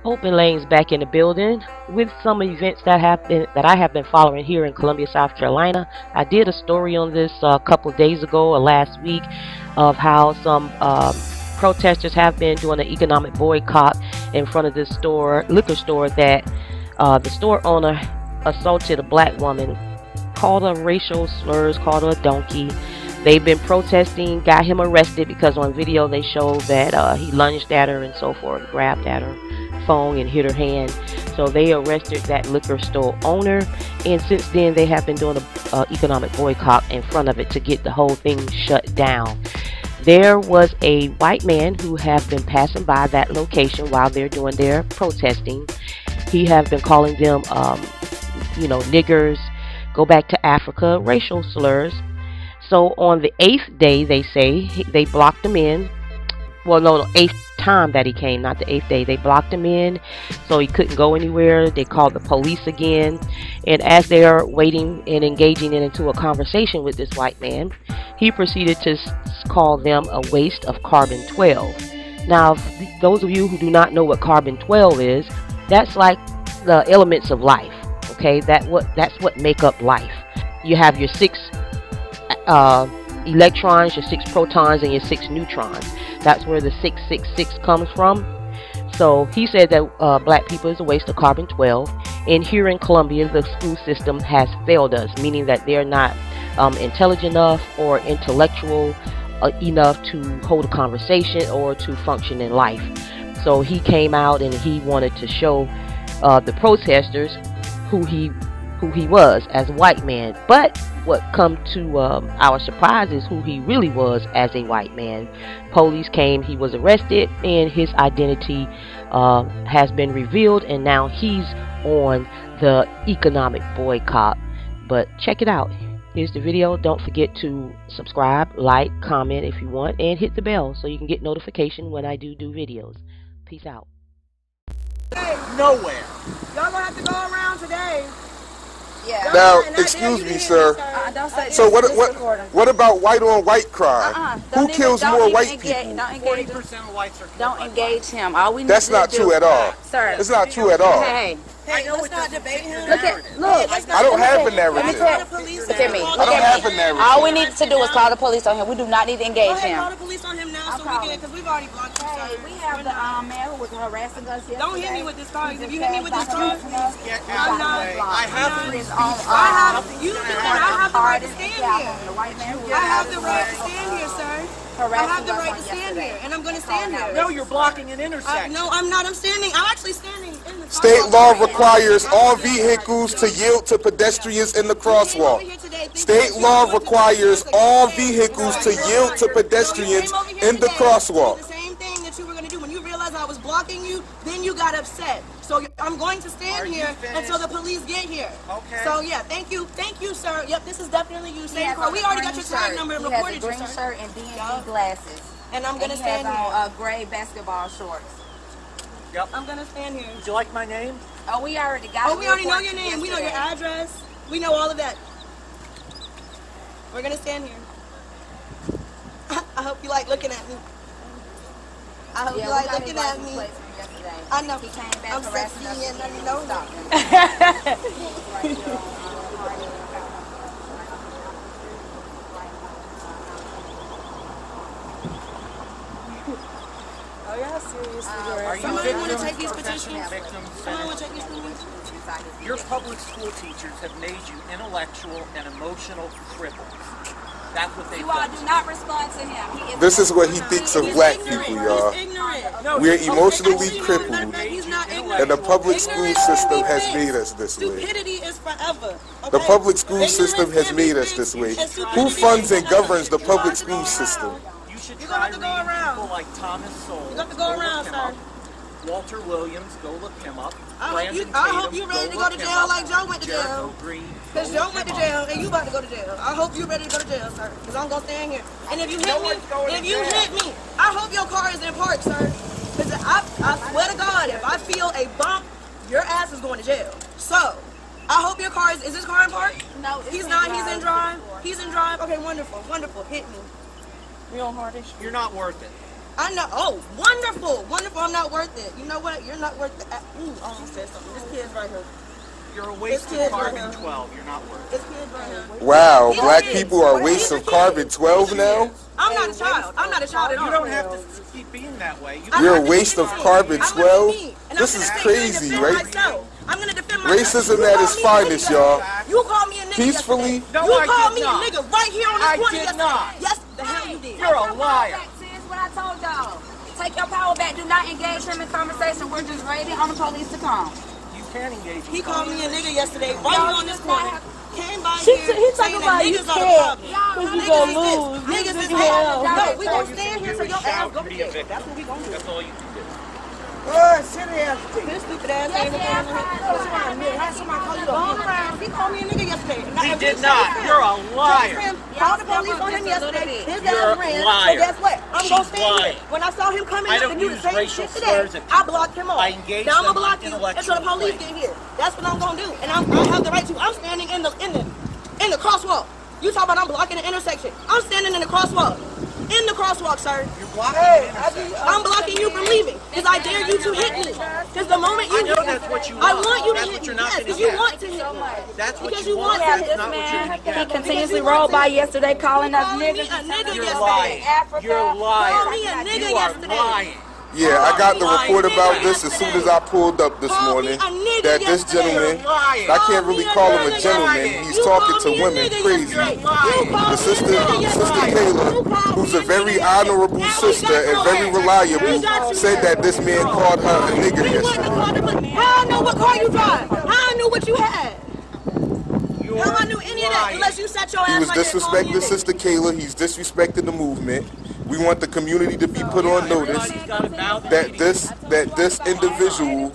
Open Lanes back in the building with some events that I have been following here in Columbia, South Carolina. I did a story on this a couple of days ago or last week of how some protesters have been doing an economic boycott in front of this liquor store that the store owner assaulted a black woman, called her racial slurs, called her a donkey. They've been protesting, got him arrested because on video they showed that he lunged at her and so forth, grabbed at her phone and hit her hand. So they arrested that liquor store owner, and since then they have been doing an economic boycott in front of it to get the whole thing shut down. There was a white man who have been passing by that location while they're doing their protesting. He have been calling them, niggers, go back to Africa, racial slurs. So on the 8th day, they say, they blocked him in. Well, no, the 8th time that he came, not the 8th day. They blocked him in, so he couldn't go anywhere. They called the police again. And as they are waiting and engaging into a conversation with this white man, he proceeded to call them a waste of carbon-12. Now, those of you who do not know what carbon-12 is, that's like the elements of life, okay? That's what make up life. You have your 6 electrons, your 6 protons, and your 6 neutrons. That's where the 666 comes from. So he said that black people is a waste of carbon-12. And here in Columbia, the school system has failed us, meaning that they're not intelligent enough or intellectual enough to hold a conversation or to function in life. So he came out and he wanted to show the protesters who he was as a white man. But what come to our surprise is who he really was as a white man. Police came, he was arrested, and his identity has been revealed, and now he's on the economic boycott. But check it out. Here's the video. Don't forget to subscribe, like, comment if you want, and hit the bell so you can get notification when I do videos. Peace out. Nowhere. Y'all gonna have to go around today. Yeah. Now, excuse me, sir. So what about white on white crime? Who kills more white people? 40% of whites are killed. Don't engage him. All we need That's not true at all. Sir. It's not true at all. Hey, let's not debate him. Look. I don't have a narrative. Look at me. I don't have a narrative. All we need to do is call the police on him. We do not need to engage him. Call the police on him now so we can, because we've already blocked him. Hey, we have the man who was harassing us yesterday. Don't hit me with this car. If you hit me with this car, Get out of the way. I have free speech. I have the right to stand here. I have the right to stand here, sir. I have the right to stand here, and I'm going to stand here. No, you're blocking an intersection. No, I'm not. I'm standing. I'm actually standing in the State law requires all vehicles to yield to pedestrians in the crosswalk. State law requires all vehicles to yield to pedestrians in the crosswalk. The same thing that you were going to do. When you realized I was blocking you, then you got upset. So I'm going to stand here until the police get here. Okay. So yeah, thank you, sir. Yep, this is definitely you. Same car. We already got your tag number and recorded you, sir. He has a green shirt and D&D glasses. And I'm going to stand here. here. He has on gray basketball shorts. Yep. I'm going to stand here. Would you like my name? Oh, we already got it. Oh, we already know your name. We know your address. We know all of that. We're going to stand here. I hope you like looking at me. I hope you like looking at me. I know. He came back I'm sexy and I know that. Oh, y'all seriously? Are you Somebody want to victims, take these professional petitions? victims, Somebody want to take these petitions? Your public school teachers have made you intellectual and emotional cripples. That's what they've You all done. do not respond to him. This is what he thinks of black people, y'all. We're emotionally crippled, and the public school system has made us this way. Stupidity is forever. The public school system has made us this way. Who funds and governs the public school system? You should You're try gonna have to go reading around. people like Thomas Sowell. You have to go around, sir. Walter Williams, go look him up. I hope you ready to go to jail like Joe went to jail. Because Joe went to jail and you about to go to jail. I hope you ready to go to jail, sir. Because I'm going to stand here. And if you hit me, I hope your car is in park, sir. Because I swear to God, if I feel a bump, your ass is going to jail. So, I hope your car is this car in park? No, he's not. He's in drive. He's in drive. Okay, wonderful, wonderful. Hit me. Real hardish. You're not worth it. I know. Oh, wonderful. Wonderful. I'm not worth it. You know what? You're not worth it. Ooh, I almost said something. This kid's right here. You're a waste of carbon 12. You're not worth it. This kid's right here. Wow, black people are wastes of carbon 12 now? I'm not a child. I'm not a child at all. You don't have to keep being that way. You're a waste of carbon 12? This is crazy, right? I'm gonna defend myself. Racism at its finest, y'all. You called me a nigga. Peacefully? You called me a nigga right here on this corner. I did not. Yes, the hell you did. You're a liar. See, this is what I told y'all. Take your power back. Do not engage him in conversation. We're just waiting on the police to come. You can't engage. He called me a nigga yesterday right here on this corner. Came by He here talking saying about that you niggas are the scared. problem. Because you gonna lose. Niggas is hell. No, we gonna stand here so your ass go to jail. That's what we gonna do. That's all you can do. Sit down. This stupid ass ain't gonna somebody call you a bum around. He called me a nigga yesterday. He did not. You're a liar. Called the police on him yesterday. His You're ass ran. a liar. So guess what? I'm gonna She's stand lying. here. When I saw him coming I up don't and do the use same racial shit today, slurs at I blocked him off. I engage now I'm them gonna block on you until the intellectual police plane. get here. That's what I'm gonna do. And I have the right to. I'm standing in the crosswalk. You talk about I'm blocking the intersection. I'm standing in the crosswalk. In the crosswalk, sir. You're blocking the intersection. I'm blocking you from leaving. Because I dare you to hit me. Because the moment you I know hit me, that's what you I want. want you to That's hit what me. you're not Yes, gonna because you get. want to hit me. That's what Because you you want. want to That's hit not what you're me. gonna He get. continuously rolled by yesterday calling us Calling me niggas. a nigga You're yesterday. lying. You're lying. Called me a nigga You are yesterday. lying. Yeah, I got the report about this as soon as I pulled up this morning. That this gentleman, I can't really call him a gentleman, he's talking to women crazy. The sister Kayla, who's a very honorable sister and very reliable, said that this man called her a nigger yesterday. How I know what car you drive? How I knew what you had? How I knew any of that unless you sat your ass He was like that and called me a disrespecting nigga. Sister Kayla, he's disrespecting the movement. We want the community to be put on notice that this individual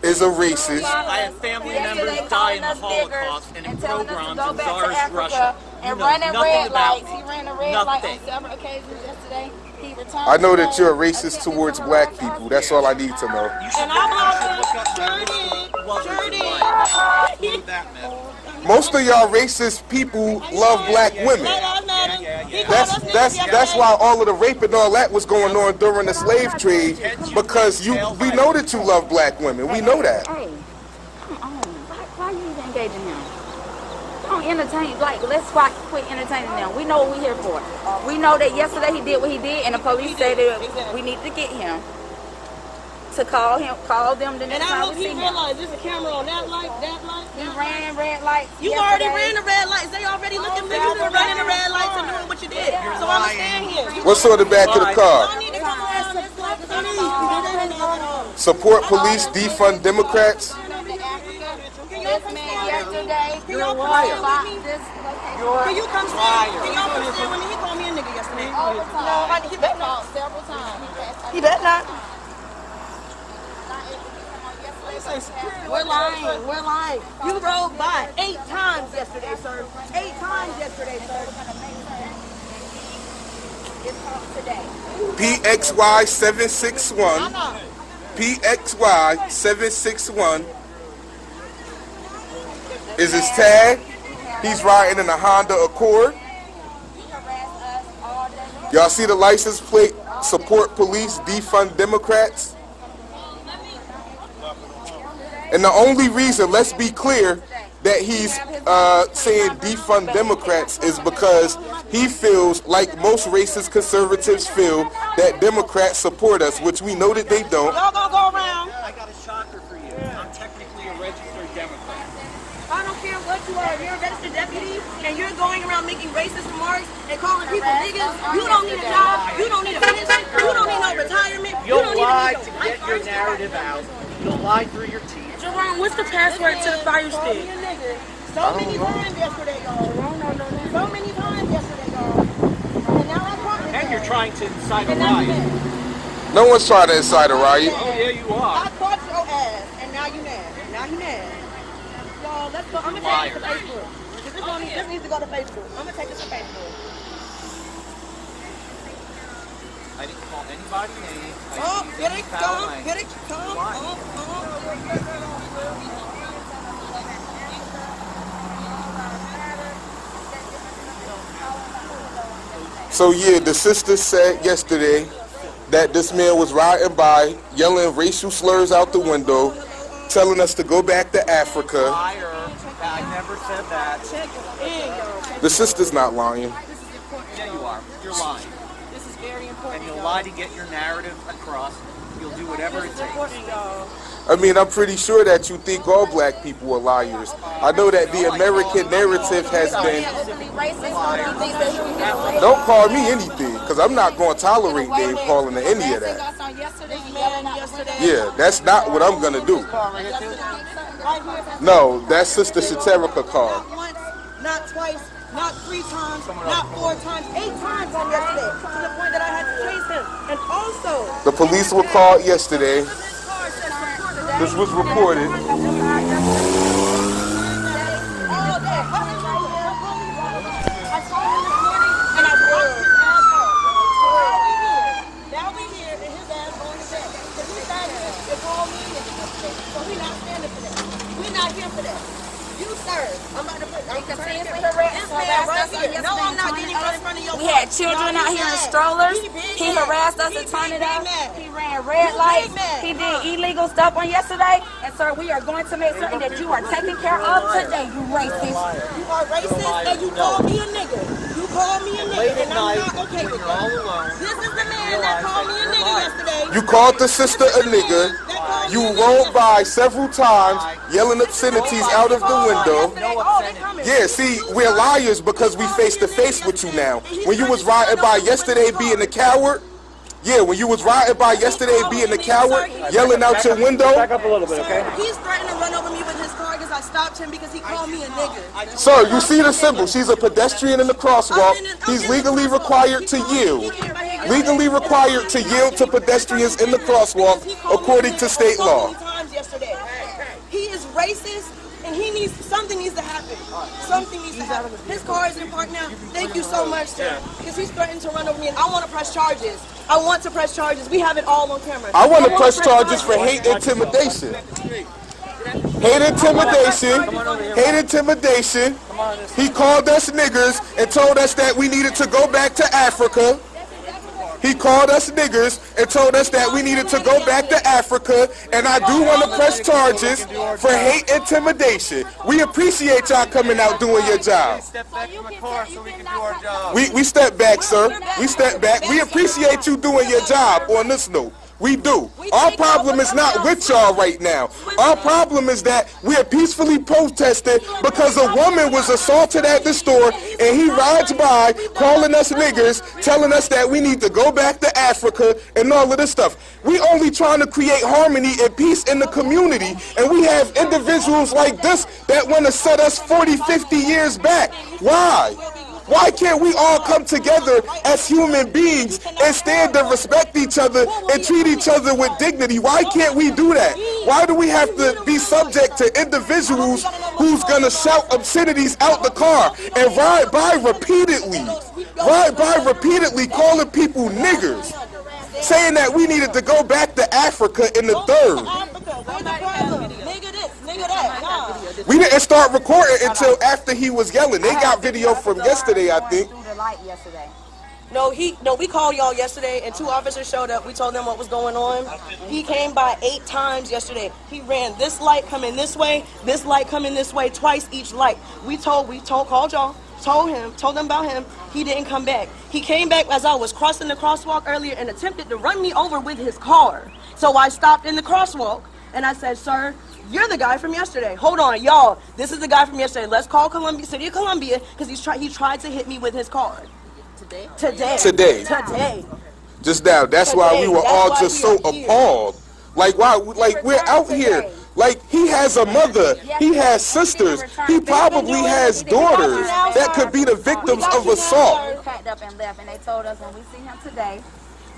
is a racist. I have family members die in the Holocaust and in pogroms in Tsarist Russia. And You know running nothing red about lights. He ran a red light on nothing. several occasions yesterday. He returned. I know that you're a racist towards black people. That's all I need to know. You should And I look blocked up him. Sure did. Prove that myth. Most of y'all racist people love black women. That's why all of the rape and all that was going on during the slave trade, because we know that you love black women. We know that. Hey, come on. Why you even engaging him? Don't entertain. Like, let's quit entertaining them. We know what we're here for. We know that yesterday he did what he did, and the police said that we need to get him. To call them the And next I time hope we see he him. realized there's a camera on that light, He ran red lights. You already ran the red lights. They already looking for you for running the red lights and doing what you did. So I'm going to stand here. What's on the back of the car? I need to come around this police. Support police, defund Democrats. This man yesterday. Can y'all come stand with me? Can you come stand? Can y'all come stand with me? He called me a nigga yesterday. No, he better not. Several times. He better not. We're lying. We're lying. You rode by 8 times yesterday, sir. 8 times yesterday, sir. PXY 761. PXY 761 is his tag. He's riding in a Honda Accord. Y'all see the license plate? Support police, defund Democrats. And the only reason, let's be clear, that he's saying defund Democrats is because he feels like most racist conservatives feel that Democrats support us, which we know that they don't. Y'all gonna go around. I got a shocker for you. I'm technically a registered Democrat. I don't care what you are. You're a registered deputy, and you're going around making racist remarks and calling people niggas. You don't need a job. You don't need a pension. You don't need no retirement. You don't You'll lie even to need get your narrative out. You'll lie through your teeth. Jerome, what's the password to the fire stick? So many times yesterday, y'all. So many times yesterday, y'all. And now I caught you. And you're trying to incite a And now you riot. mad. No one's trying to incite a riot. Oh, yeah, you are. I caught your ass, and now you mad. Now you mad. Y'all, let's go. I'm gonna take this to Facebook. This needs to go to Facebook. I'm gonna take this to Facebook. I didn't call anybody names. Oh, here they come. Here they come. So yeah, the sister said yesterday that this man was riding by, yelling racial slurs out the window, telling us to go back to Africa. Liar. I never said that. The sister's not lying. Yeah, you are. You're lying. This is very important. And you'll lie to get your narrative across. You'll do whatever it takes. I mean, I'm pretty sure that you think all black people are liars. I know that the American narrative has been... Don't call me anything, because I'm not going to tolerate name calling to any of that. Yeah, that's not what I'm going to do. No, that's Sister Shaterica car. Not once, not twice, not 3 times, not 4 times, 8 times on yesterday, to the point that I had to chase him. And also... The police were called yesterday. This was reported. We had children out here in strollers. He harassed us to turn it up. He ran red lights. He did illegal stuff on yesterday. And sir, we are going to make certain that you are taken care of today, you racist. You are racist and you call me a nigga. You call me a nigga and I'm not okay with that. This is the man that called me a nigga yesterday. You called the sister a nigga. You rolled by several times, yelling obscenities out of the window. Yeah, see, we're liars because we face to face with you now. When you was riding by yesterday being a coward, yeah, when you was riding by yesterday being a coward, yelling out your window. Back up a little bit, okay? He's threatening to run over me with his car because I stopped him because he called me a nigga. Sir, you see the symbol. She's a pedestrian in the crosswalk. He's legally required to yield. Legally required to yield to pedestrians in the crosswalk according to state law. He is racist. And something needs to happen. Something needs to happen. His car is in park now. Thank you so much, sir. Because he's threatening to run over me and I want to press charges. I want to press charges. We have it all on camera. I want to press charges for hate intimidation. Hate intimidation. Hate intimidation. He called us niggers and told us that we needed to go back to Africa. He called us niggers and told us that we needed to go back to Africa, and I do want to press charges for hate intimidation. We appreciate y'all coming out doing your job. We step back, sir. We step back. We appreciate you doing your job on this note. We do. Our problem is not with y'all right now. Our problem is that we are peacefully protesting because a woman was assaulted at the store and he rides by calling us niggers, telling us that we need to go back to Africa and all of this stuff. We only trying to create harmony and peace in the community, and we have individuals like this that want to set us 40, 50 years back. Why? Why can't we all come together as human beings and stand to respect each other and treat each other with dignity? Why can't we do that? Why do we have to be subject to individuals who's going to shout obscenities out the car and ride by repeatedly calling people niggers, saying that we needed to go back to Africa in the third? We didn't start recording until after he was yelling. They got video from yesterday, I think. No, we called y'all yesterday and 2 officers showed up. We told them what was going on. He came by 8 times yesterday. He ran this light coming this way, this light coming this way, twice each light. Called y'all, told them about him. He didn't come back. He came back as I was crossing the crosswalk earlier and attempted to run me over with his car. So I stopped in the crosswalk and I said, sir, you're the guy from yesterday. Hold on, y'all. This is the guy from yesterday. Let's call City of Columbia because he tried to hit me with his car. Today. Just now. That's why we were all just so appalled. Like, why? Like, we're out here. Like, he has a mother. He has sisters. He probably has daughters that could be the victims of assault.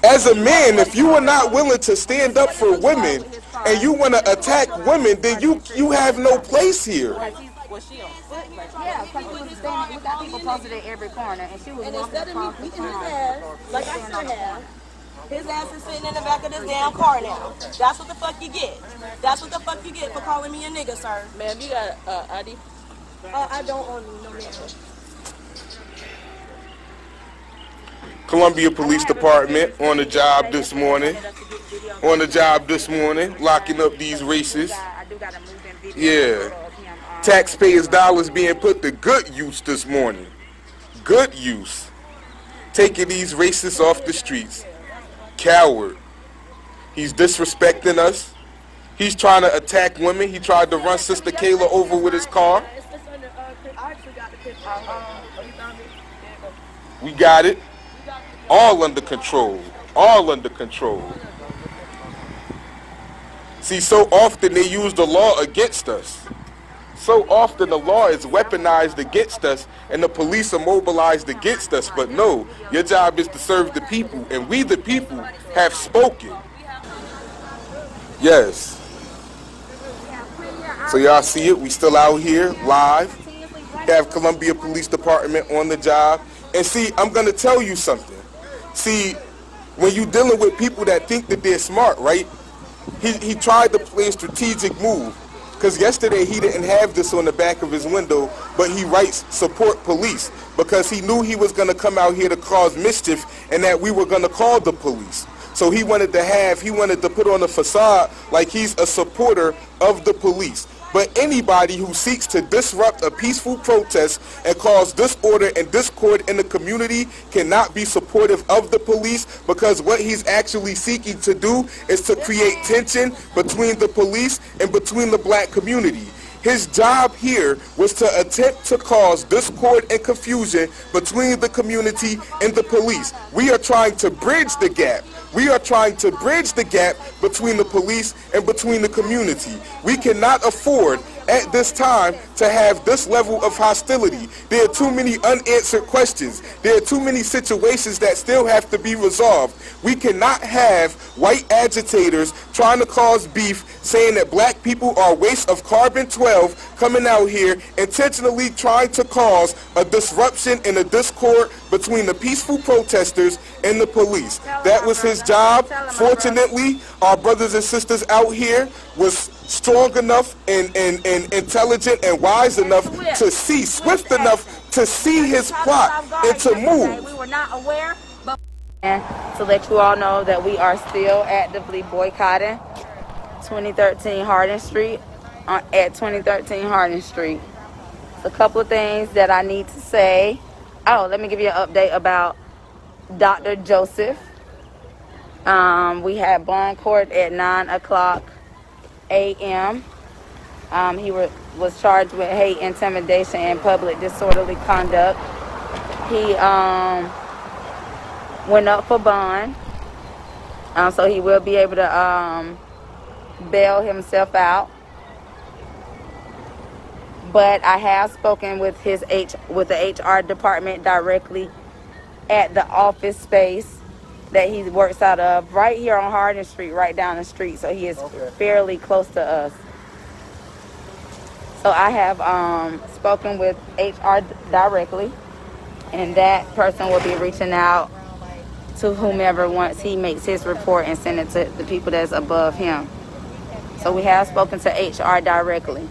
As a man, if you are not willing to stand up for women and you want to attack women, then you have no place here. Yeah, because we got people posted at every corner, and she was walking across the front. Like I should have. His ass is sitting in the back of this damn car now. That's what the fuck you get. That's what the fuck you get for calling me a nigga, sir. Ma'am, you got ID? I don't own no nigga. Columbia Police Department on the job this morning. Locking up these racists. Yeah. Taxpayers' dollars being put to good use this morning. Good use. Taking these racists off the streets. Coward. He's disrespecting us. He's trying to attack women. He tried to run Sister Kayla over with his car. We got it. All under control. All under control. See, so often they use the law against us. So often the law is weaponized against us and the police are mobilized against us. But no, your job is to serve the people, and we the people have spoken. Yes. So y'all see it, we still out here live. We have Columbia Police Department on the job. And see, I'm going to tell you something. See, when you're dealing with people that think that they're smart, right? He tried to play a strategic move. Because yesterday he didn't have this on the back of his window, but he writes support police because he knew he was going to come out here to cause mischief and that we were going to call the police. So he wanted to put on a facade like he's a supporter of the police. But anybody who seeks to disrupt a peaceful protest and cause disorder and discord in the community cannot be supportive of the police, because what he's actually seeking to do is to create tension between the police and between the black community. His job here was to attempt to cause discord and confusion between the community and the police. We are trying to bridge the gap. We are trying to bridge the gap between the police and between the community. We cannot afford at this time to have this level of hostility. There are too many unanswered questions. There are too many situations that still have to be resolved. We cannot have white agitators trying to cause beef, saying that black people are a waste of carbon-12, coming out here intentionally trying to cause a disruption and a discord between the peaceful protesters and the police. That was his job. Fortunately, our brothers and sisters out here was strong enough and intelligent and wise enough to see, swift enough to see his plot and to move. We were not aware, but and to let you all know that we are still actively boycotting 2013 Hardin Street at 2013 Hardin Street. A couple of things that I need to say. Oh, let me give you an update about Dr. Joseph. We had bond court at 9:00 a.m. He was charged with hate, intimidation, and public disorderly conduct. He went up for bond, so he will be able to bail himself out. But I have spoken with the HR department directly at the office space that he works out of, right here on Hardin Street, right down the street. So he is fairly close to us. So I have spoken with HR directly, and that person will be reaching out to whomever once he makes his report and send it to the people that's above him. So we have spoken to HR directly.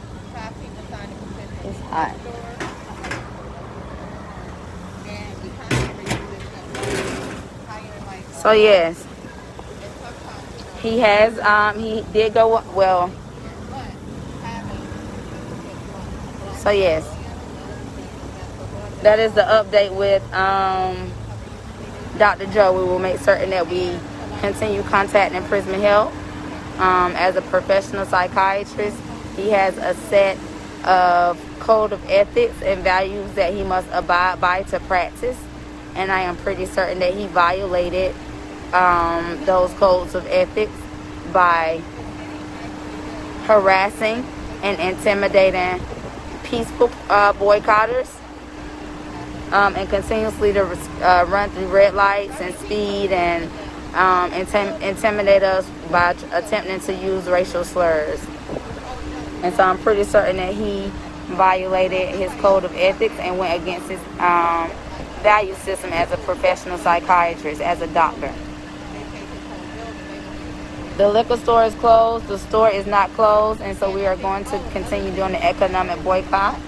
It's hot. So yes, he has, he did go, well, so yes, that is the update with Dr. Joe. We will make certain that we continue contacting prison help. As a professional psychiatrist, he has a set of code of ethics and values that he must abide by to practice, and I am pretty certain that he violated those codes of ethics by harassing and intimidating peaceful boycotters, and continuously to run through red lights and speed and intimidate us by attempting to use racial slurs. And so I'm pretty certain that he violated his code of ethics and went against his value system as a professional psychiatrist, as a doctor. The liquor store is closed. The store is not closed, and so we are going to continue doing the economic boycott.